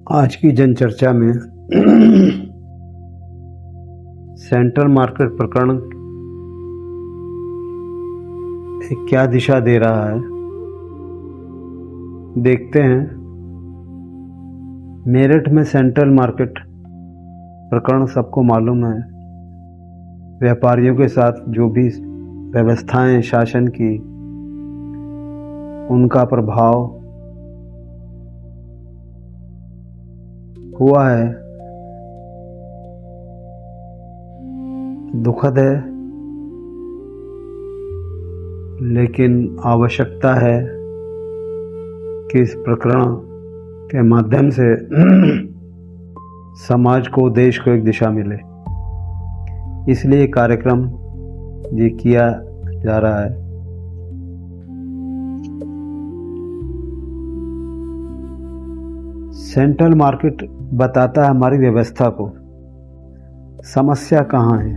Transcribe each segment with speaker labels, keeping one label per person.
Speaker 1: आज की जनचर्चा में सेंट्रल मार्केट प्रकरण एक क्या दिशा दे रहा है, देखते हैं। मेरठ में सेंट्रल मार्केट प्रकरण सबको मालूम है। व्यापारियों के साथ जो भी व्यवस्थाएं शासन की, उनका प्रभाव हुआ है, दुखद है, लेकिन आवश्यकता है कि इस प्रकरण के माध्यम से समाज को, देश को एक दिशा मिले। इसलिए कार्यक्रम ये किया जा रहा है। सेंट्रल मार्केट बताता है हमारी व्यवस्था को, समस्या कहाँ है।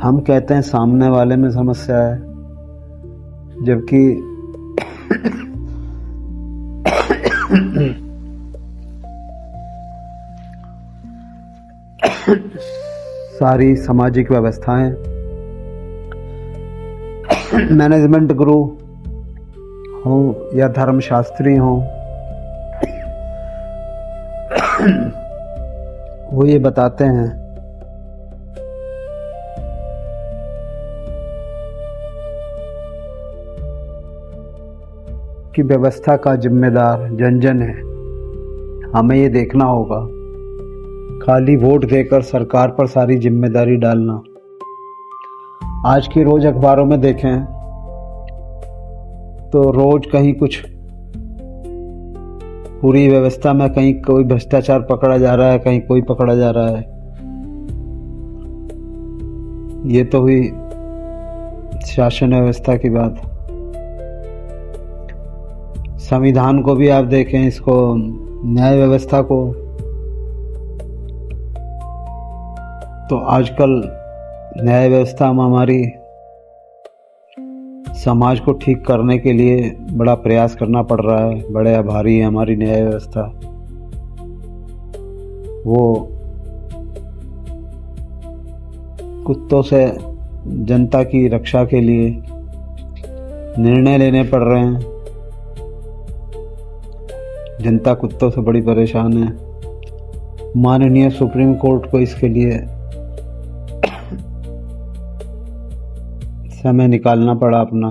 Speaker 1: हम कहते हैं सामने वाले में समस्या है, जबकि सारी सामाजिक व्यवस्थाएं, मैनेजमेंट गुरु हो या धर्मशास्त्री हो, वो ये बताते हैं कि व्यवस्था का जिम्मेदार जन जन है। हमें ये देखना होगा, खाली वोट देकर सरकार पर सारी जिम्मेदारी डालना। आज की रोज अखबारों में देखें तो रोज कहीं कुछ पूरी व्यवस्था में कहीं कोई भ्रष्टाचार पकड़ा जा रहा है, कहीं कोई पकड़ा जा रहा है। ये तो हुई शासन व्यवस्था की बात। संविधान को भी आप देखें, इसको, न्याय व्यवस्था को, तो आजकल न्याय व्यवस्था में हमारी समाज को ठीक करने के लिए बड़ा प्रयास करना पड़ रहा है। बड़े आभारी है हमारी न्याय व्यवस्था। वो कुत्तों से जनता की रक्षा के लिए निर्णय लेने पड़ रहे हैं। जनता कुत्तों से बड़ी परेशान है। माननीय सुप्रीम कोर्ट को इसके लिए समय निकालना पड़ा अपना,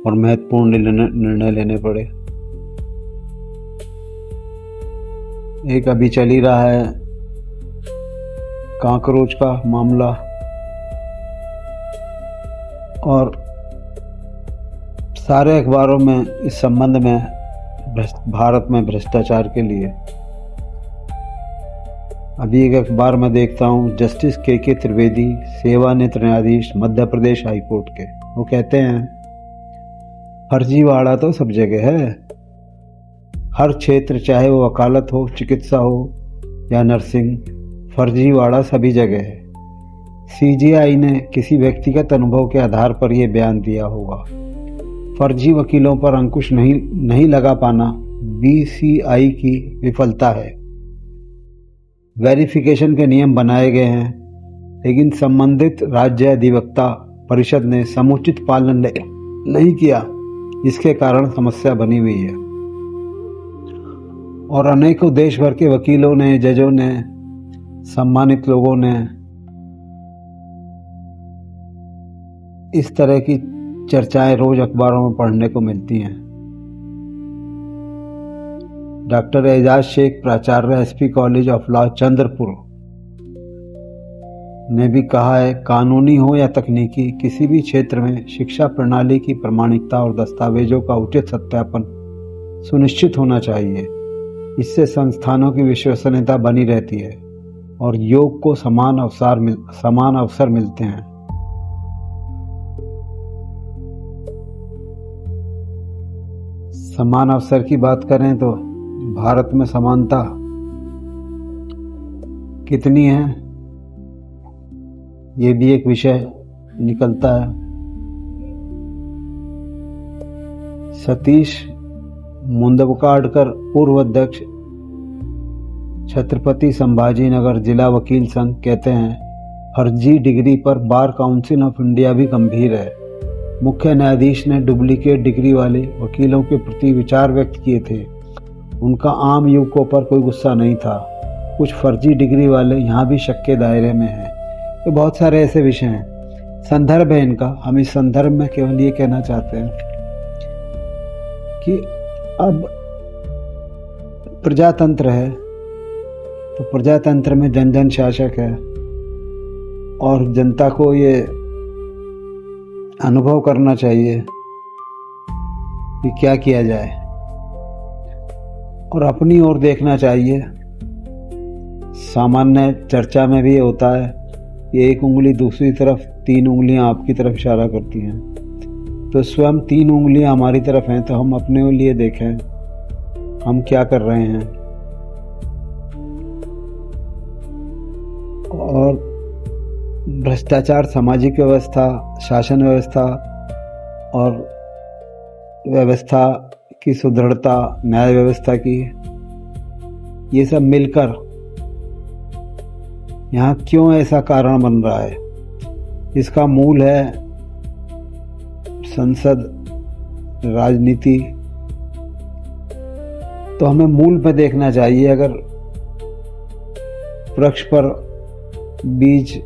Speaker 1: और महत्वपूर्ण निर्णय लेने पड़े। एक अभी चल ही रहा है कांकरोच का मामला, और सारे अखबारों में इस संबंध में भारत में भ्रष्टाचार के लिए। अभी एक अखबार में देखता हूँ, जस्टिस के त्रिवेदी, सेवानिवृत्त न्यायाधीश, मध्य प्रदेश हाई कोर्ट के, वो कहते हैं फर्जीवाड़ा तो सब जगह है। हर क्षेत्र, चाहे वो वकालत हो, चिकित्सा हो या नर्सिंग, फर्जीवाड़ा सभी जगह है। सीजेआई ने किसी व्यक्तिगत अनुभव के आधार पर यह बयान दिया होगा। फर्जी वकीलों पर अंकुश नहीं लगा पाना बीसीआई की विफलता है। वेरिफिकेशन के नियम बनाए गए हैं, लेकिन संबंधित राज्य अधिवक्ता परिषद ने समुचित पालन नहीं किया। इसके कारण समस्या बनी हुई है, और अनेकों देश भर के वकीलों ने, जजों ने, सम्मानित लोगों ने इस तरह की चर्चाएं रोज अखबारों में पढ़ने को मिलती हैं। डॉक्टर एजाज शेख, प्राचार्य SP college of law Chandrapur, ने भी कहा है, कानूनी हो या तकनीकी, किसी भी क्षेत्र में शिक्षा प्रणाली की प्रामाणिकता और दस्तावेजों का उचित सत्यापन सुनिश्चित होना चाहिए। इससे संस्थानों की विश्वसनीयता बनी रहती है और योग को समान अवसर मिलते हैं। समान अवसर की बात करें तो भारत में समानता कितनी है, ये भी एक विषय निकलता है। सतीश मुंदवकाडकर पूर्व अध्यक्ष छत्रपति संभाजीनगर जिला वकील संघ कहते हैं, फर्जी डिग्री पर बार काउंसिल ऑफ इंडिया भी गंभीर है। मुख्य न्यायाधीश ने डुप्लीकेट डिग्री वाले वकीलों के प्रति विचार व्यक्त किए थे। उनका आम युवकों पर कोई गुस्सा नहीं था। कुछ फर्जी डिग्री वाले यहाँ भी शक के दायरे में हैं। तो बहुत सारे ऐसे विषय हैं। संदर्भ है इनका। हम इस संदर्भ में केवल ये कहना चाहते हैं कि अब प्रजातंत्र है, तो प्रजातंत्र में जन जन शासक है और जनता को ये अनुभव करना चाहिए कि क्या किया जाए और अपनी ओर देखना चाहिए। सामान्य चर्चा में भी ये होता है कि एक उंगली दूसरी तरफ, 3 उंगलियां आपकी तरफ इशारा करती हैं। तो स्वयं 3 उंगलियां हमारी तरफ हैं, तो हम अपने लिए देखें हम क्या कर रहे हैं। और भ्रष्टाचार, सामाजिक व्यवस्था, शासन व्यवस्था और व्यवस्था की सुदृढ़ता, न्याय व्यवस्था की, ये सब मिलकर यहाँ क्यों ऐसा कारण बन रहा है? इसका मूल है संसद, राजनीति। तो हमें मूल पे देखना चाहिए। अगर वृक्ष पर बीज,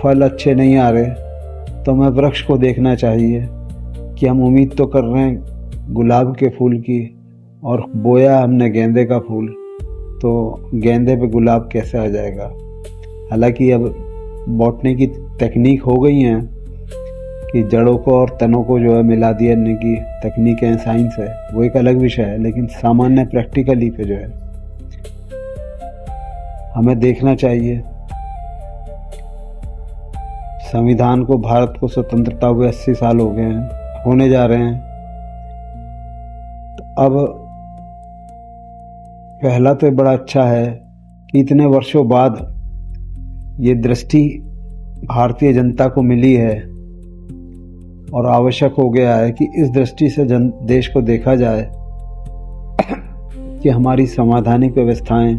Speaker 1: फल अच्छे नहीं आ रहे तो हमें वृक्ष को देखना चाहिए कि हम उम्मीद तो कर रहे हैं गुलाब के फूल की और बोया हमने गेंदे का फूल, तो गेंदे पे गुलाब कैसे आ जाएगा? हालांकि अब बॉटनी की तकनीक हो गई हैं कि जड़ों को और तनों को जो है मिला दिया की तकनीक है, साइंस है, वो एक अलग विषय है। लेकिन सामान्य प्रैक्टिकली पे जो है हमें देखना चाहिए। संविधान को, भारत को स्वतंत्रता हुए 80 साल हो गए हैं, होने जा रहे हैं। तो अब पहला तो बड़ा अच्छा है कि इतने वर्षों बाद ये दृष्टि भारतीय जनता को मिली है और आवश्यक हो गया है कि इस दृष्टि से देश को देखा जाए कि हमारी संवैधानिक व्यवस्थाएं,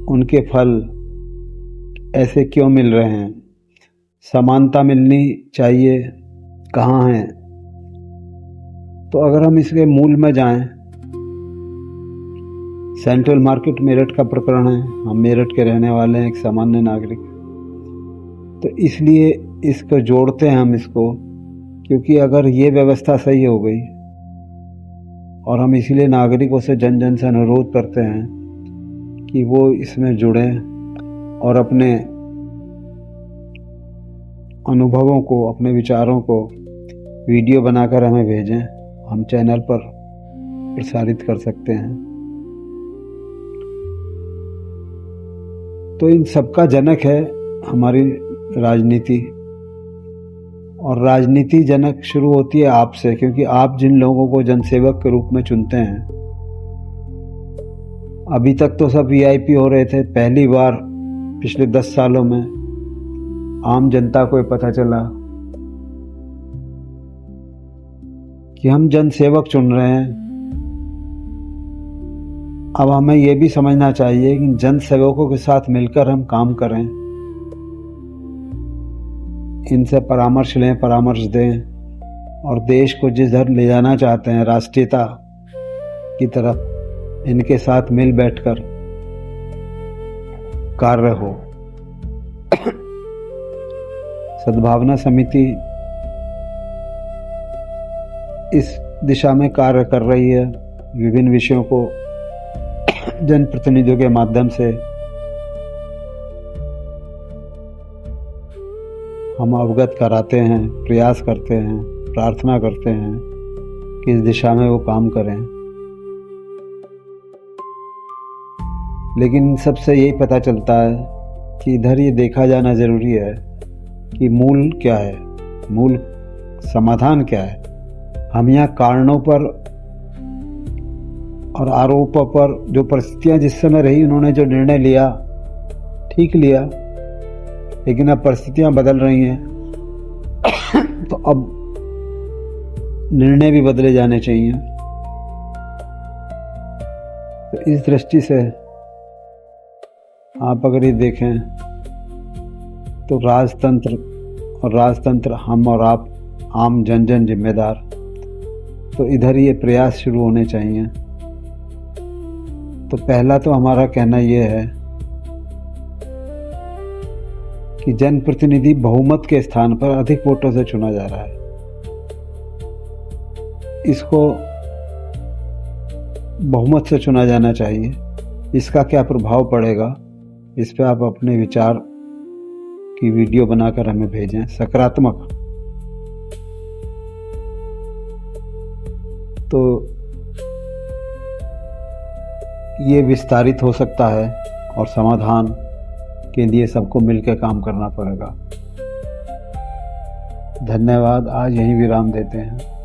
Speaker 1: उनके फल ऐसे क्यों मिल रहे हैं? समानता मिलनी चाहिए, कहाँ है? तो अगर हम इसके मूल में जाएं, सेंट्रल मार्केट मेरठ का प्रकरण है। हम मेरठ के रहने वाले हैं, एक सामान्य नागरिक, तो इसलिए इसको जोड़ते हैं हम इसको, क्योंकि अगर ये व्यवस्था सही हो गई, और हम इसलिए नागरिकों से जन जन से अनुरोध करते हैं कि वो इसमें जुड़ें और अपने अनुभवों को, अपने विचारों को वीडियो बनाकर हमें भेजें। हम चैनल पर प्रसारित कर सकते हैं। तो इन सबका जनक है हमारी राजनीति, और राजनीति जनक शुरू होती है आपसे, क्योंकि आप जिन लोगों को जनसेवक के रूप में चुनते हैं। अभी तक तो सब वीआईपी हो रहे थे। पहली बार पिछले 10 सालों में आम जनता को पता चला कि हम जनसेवक चुन रहे हैं। अब हमें यह भी समझना चाहिए कि जन सेवकों के साथ मिलकर हम काम करें, इनसे परामर्श लें, परामर्श दें, और देश को जिधर ले जाना चाहते हैं, राष्ट्रीयता की तरफ, इनके साथ मिल बैठकर कार्य हो। सद्भावना समिति इस दिशा में कार्य कर रही है। विभिन्न विषयों को जनप्रतिनिधियों के माध्यम से हम अवगत कराते हैं, प्रयास करते हैं, प्रार्थना करते हैं कि इस दिशा में वो काम करें। लेकिन सबसे यही पता चलता है कि इधर ये देखा जाना जरूरी है कि मूल क्या है, मूल समाधान क्या है। हम यहाँ कारणों पर और आरोपों पर, जो परिस्थितियां जिस समय रही, उन्होंने जो निर्णय लिया ठीक लिया, लेकिन अब परिस्थितियां बदल रही हैं। तो अब निर्णय भी बदले जाने चाहिए। तो इस दृष्टि से आप अगर ये देखें तो राजतंत्र हम और आप आम जन जिम्मेदार, तो इधर ये प्रयास शुरू होने चाहिए। तो पहला तो हमारा कहना ये है कि जनप्रतिनिधि बहुमत के स्थान पर अधिक वोटों से चुना जा रहा है। इसको बहुमत से चुना जाना चाहिए। इसका क्या प्रभाव पड़ेगा, इस पे आप अपने विचार की वीडियो बनाकर हमें भेजें, सकारात्मक। तो ये विस्तारित हो सकता है और समाधान के लिए सबको मिलकर काम करना पड़ेगा। धन्यवाद। आज यहीं विराम देते हैं।